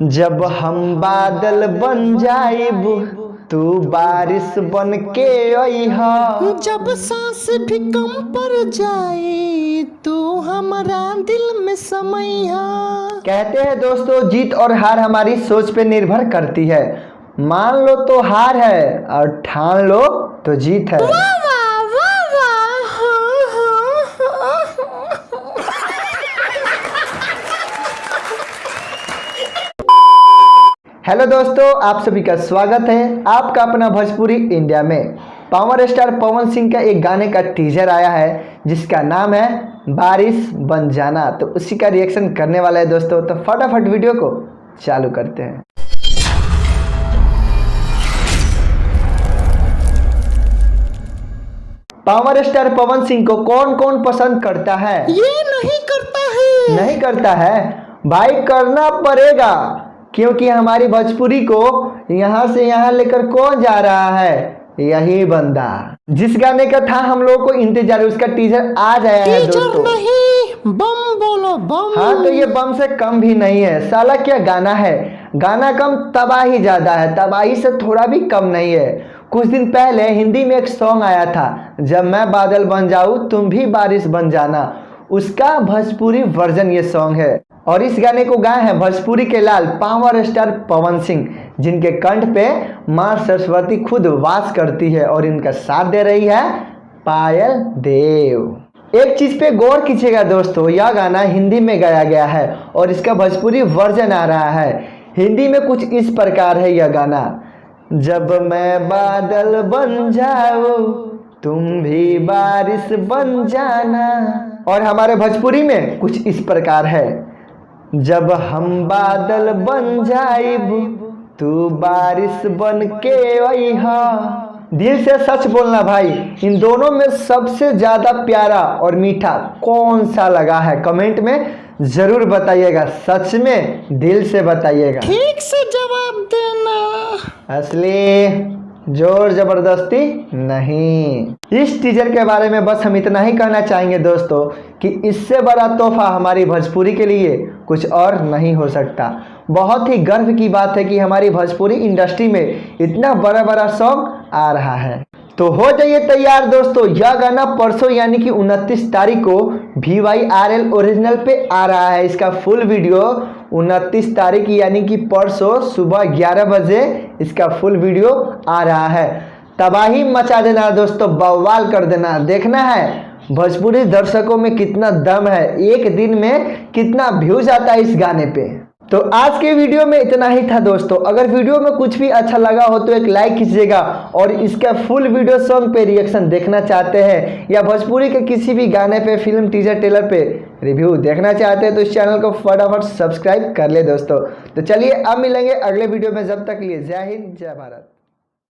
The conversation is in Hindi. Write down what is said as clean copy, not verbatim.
जब हम बादल बन जाइब तू बारिश बन के अइहा। जब सांस भी कम पड़ जाए तो हमारा दिल में समैहा। कहते हैं दोस्तों, जीत और हार हमारी सोच पे निर्भर करती है। मान लो तो हार है और ठान लो तो जीत है। हेलो दोस्तों, आप सभी का स्वागत है आपका अपना भोजपुरी इंडिया में। पावर स्टार पवन सिंह का एक गाने का टीजर आया है जिसका नाम है बारिश बन जाना। तो उसी का रिएक्शन करने वाला है दोस्तों, तो फटाफट वीडियो को चालू करते हैं। पावर स्टार पवन सिंह को कौन कौन पसंद करता है? ये नहीं करता है। नहीं करता है भाई, करना पड़ेगा क्योंकि हमारी भोजपुरी को यहाँ से यहाँ लेकर कौन जा रहा है? यही बंदा। जिस गाने का था हम लोगों को इंतजार, उसका टीजर आ जाया है दोस्तों। नहीं, बम बोलो बम। हाँ, तो ये बम से कम भी नहीं है। साला क्या गाना है, गाना कम तबाही ज्यादा है, तबाही से थोड़ा भी कम नहीं है। कुछ दिन पहले हिंदी में एक सॉन्ग आया था, जब मैं बादल बन जाऊं तुम भी बारिश बन जाना। उसका भोजपुरी वर्जन ये सॉन्ग है और इस गाने को गाए हैं भोजपुरी के लाल पावर स्टार पवन सिंह, जिनके कंठ पे मां सरस्वती खुद वास करती है और इनका साथ दे रही है पायल देव। एक चीज पे गौर कीजिएगा दोस्तों, यह गाना हिंदी में गाया गया है और इसका भोजपुरी वर्जन आ रहा है। हिंदी में कुछ इस प्रकार है यह गाना, जब मैं बादल बन जाऊं तुम भी बारिश बन जाना। और हमारे भोजपुरी में कुछ इस प्रकार है, जब हम बादल बन जाइब तू बारिश बन के अइहा। दिल से सच बोलना भाई, इन दोनों में सबसे ज्यादा प्यारा और मीठा कौन सा लगा है? कमेंट में जरूर बताइएगा, सच में दिल से बताइएगा। ठीक से जवाब देना, असली जोर जबरदस्ती नहीं। इस टीजर के बारे में बस हम इतना ही कहना चाहेंगे दोस्तों कि इससे बड़ा तोहफा हमारी भोजपुरी के लिए कुछ और नहीं हो सकता। बहुत ही गर्व की बात है कि हमारी भोजपुरी इंडस्ट्री में इतना बड़ा बड़ा सॉन्ग आ रहा है। तो हो जाइए तैयार दोस्तों, यह गाना परसों यानी कि 29 तारीख को VYRL ओरिजिनल पे आ रहा है। इसका फुल वीडियो 29 तारीख यानी कि परसों सुबह 11 बजे इसका फुल वीडियो आ रहा है। तबाही मचा देना दोस्तों, बवाल कर देना। देखना है भोजपुरी दर्शकों में कितना दम है, एक दिन में कितना व्यूज आता है इस गाने पे। तो आज के वीडियो में इतना ही था दोस्तों। अगर वीडियो में कुछ भी अच्छा लगा हो तो एक लाइक कीजिएगा और इसका फुल वीडियो सॉन्ग पे रिएक्शन देखना चाहते हैं या भोजपुरी के किसी भी गाने पे, फिल्म, टीजर, ट्रेलर पे रिव्यू देखना चाहते हैं तो इस चैनल को फटाफट सब्सक्राइब कर ले दोस्तों। तो चलिए अब मिलेंगे अगले वीडियो में, जब तक लिए जय हिंद जय भारत।